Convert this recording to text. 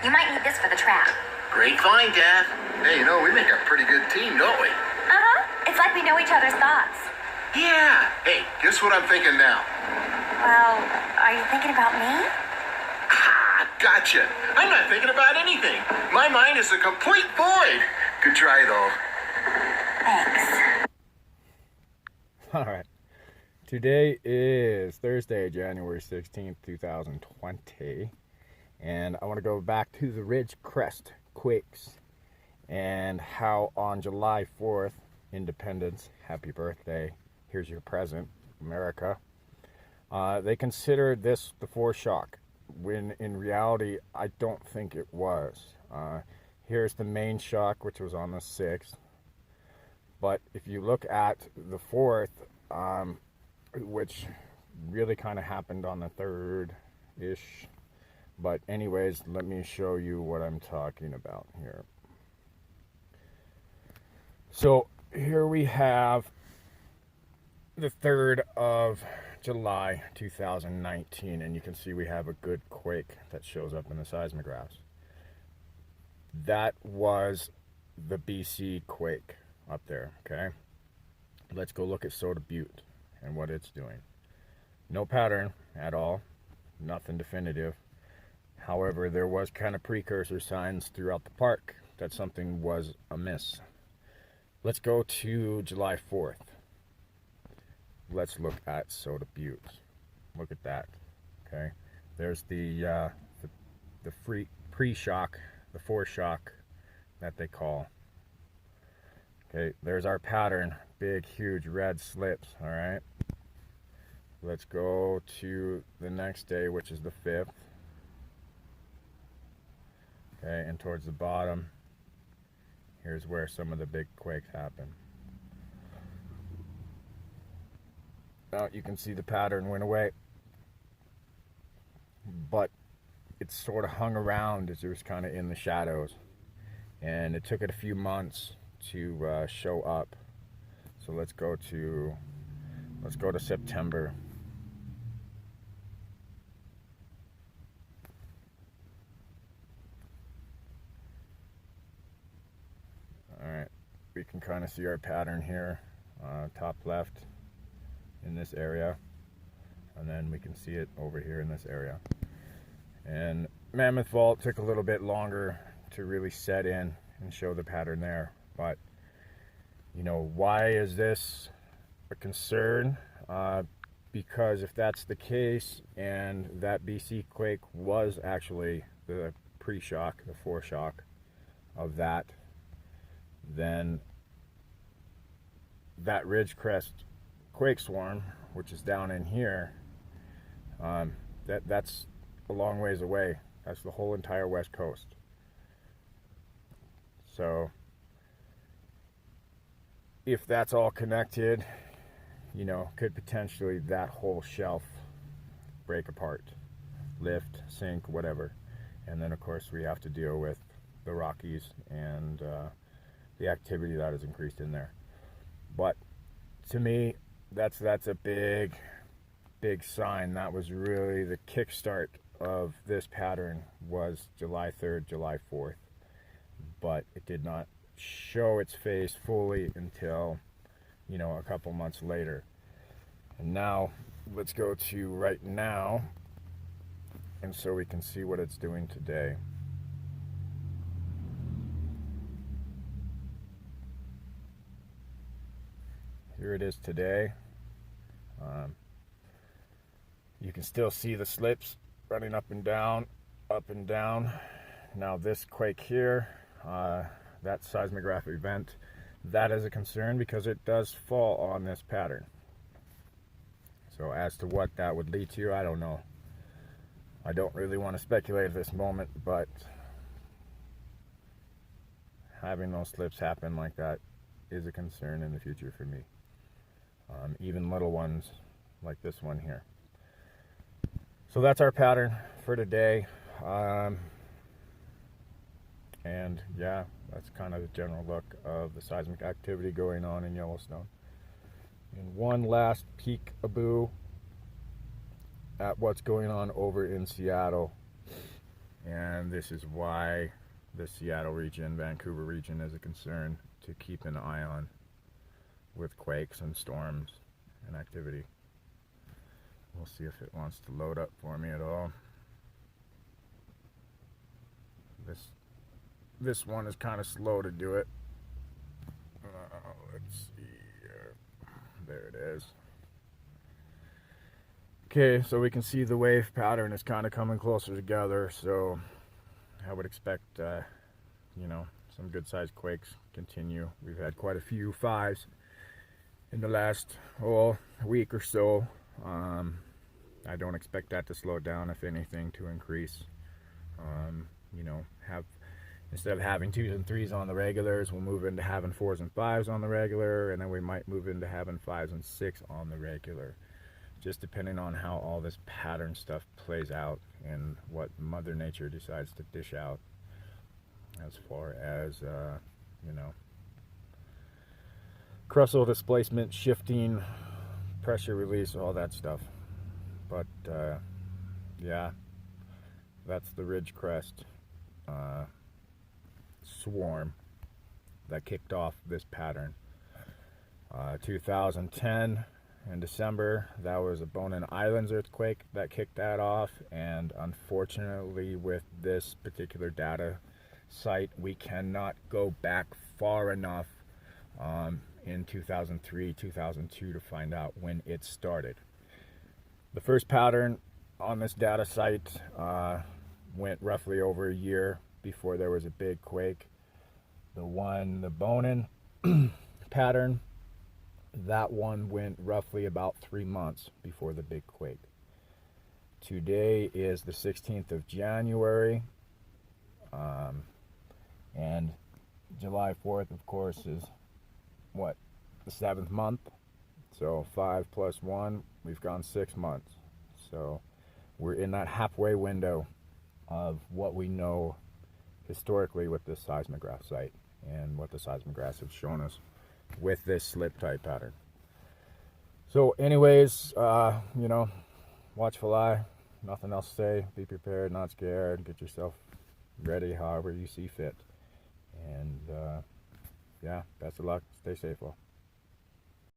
You might need this for the trap. Great find, Dad. Hey, we make a pretty good team, don't we? Uh-huh. It's like we know each other's thoughts. Yeah. Hey, guess what I'm thinking now? Well, are you thinking about me? Ah, gotcha. I'm not thinking about anything. My mind is a complete void. Good try, though. Thanks. All right. Today is Thursday, January 16th, 2020. And I want to go back to the Ridgecrest quakes and how on July 4th, Independence, happy birthday, here's your present, America. They considered this the foreshock, when in reality, I don't think it was. Here's the main shock, which was on the 6th. But if you look at the 4th, which really kind of happened on the 3rd-ish. But anyways, let me show you what I'm talking about here. So here we have the 3rd of July 2019, and you can see we have a good quake that shows up in the seismographs. That was the BC quake up there, okay? Let's go look at Soda Butte and what it's doing. No pattern at all, nothing definitive. However, there was kind of precursor signs throughout the park that something was amiss. Let's go to July 4th. Let's look at Soda Butte. Look at that. Okay, there's the pre-shock, the foreshock that they call. Okay, there's our pattern. Big, huge red slips. All right. Let's go to the next day, which is the 5th. Okay, and towards the bottom, here's where some of the big quakes happen. Now you can see the pattern went away, but it sort of hung around as it was kind of in the shadows, and it took it a few months to show up. So let's go to September. Alright, we can kind of see our pattern here, top left in this area, and then we can see it over here in this area. And Mammoth Fault took a little bit longer to really set in and show the pattern there, but why is this a concern? Because if that's the case, and that BC quake was actually the pre-shock, the foreshock of that, then that Ridgecrest quake swarm, which is down in here, that's a long ways away. That's the whole entire west coast. So if that's all connected, could potentially that whole shelf break apart, lift, sink, whatever. And then of course we have to deal with the Rockies and the activity that has increased in there. But to me, that's a big sign. That was really the kickstart of this pattern, was July 3rd, July 4th. But it did not show its face fully until a couple months later. And now let's go to right now, and so we can see what it's doing today. Here it is today. You can still see the slips running up and down, up and down. Now this quake here, that seismograph event, that is a concern because it does fall on this pattern. So as to what that would lead to, I don't know. I don't really want to speculate at this moment, but having those slips happen like that is a concern in the future for me. Even little ones like this one here. So that's our pattern for today. And yeah, that's kind of the general look of the seismic activity going on in Yellowstone. And one last peek-a-boo at what's going on over in Seattle. And this is why the Seattle region, Vancouver region is a concern to keep an eye on with quakes and storms and activity. We'll see if it wants to load up for me at all. This one is kind of slow to do it. Let's see here. There it is. Okay, so we can see the wave pattern is kind of coming closer together, so I would expect, you know, some good sized quakes continue. We've had quite a few 5s in the last week or so. I don't expect that to slow down, if anything, to increase. You know, instead of having 2s and 3s on the regulars, we'll move into having 4s and 5s on the regular, and then we might move into having 5s and 6 on the regular, just depending on how all this pattern stuff plays out and what Mother Nature decides to dish out as far as, you know, crustal displacement, shifting, pressure release, all that stuff. But yeah, that's the Ridgecrest swarm that kicked off this pattern. 2010 in December, that was a Bonin Islands earthquake that kicked that off, and unfortunately with this particular data site, we cannot go back far enough in 2003, 2002 to find out when it started. The first pattern on this data site went roughly over a year before there was a big quake. The Bonin pattern, that one went roughly about 3 months before the big quake. Today is the 16th of January, and July 4th, of course, is what, the 7th month. So 5 plus 1, we've gone 6 months. So we're in that halfway window of what we know historically with this seismograph site and what the seismographs have shown us with this slip type pattern. So anyways, you know, watchful eye, nothing else to say. Be prepared, not scared. Get yourself ready however you see fit. And yeah, best of luck. Stay safe all.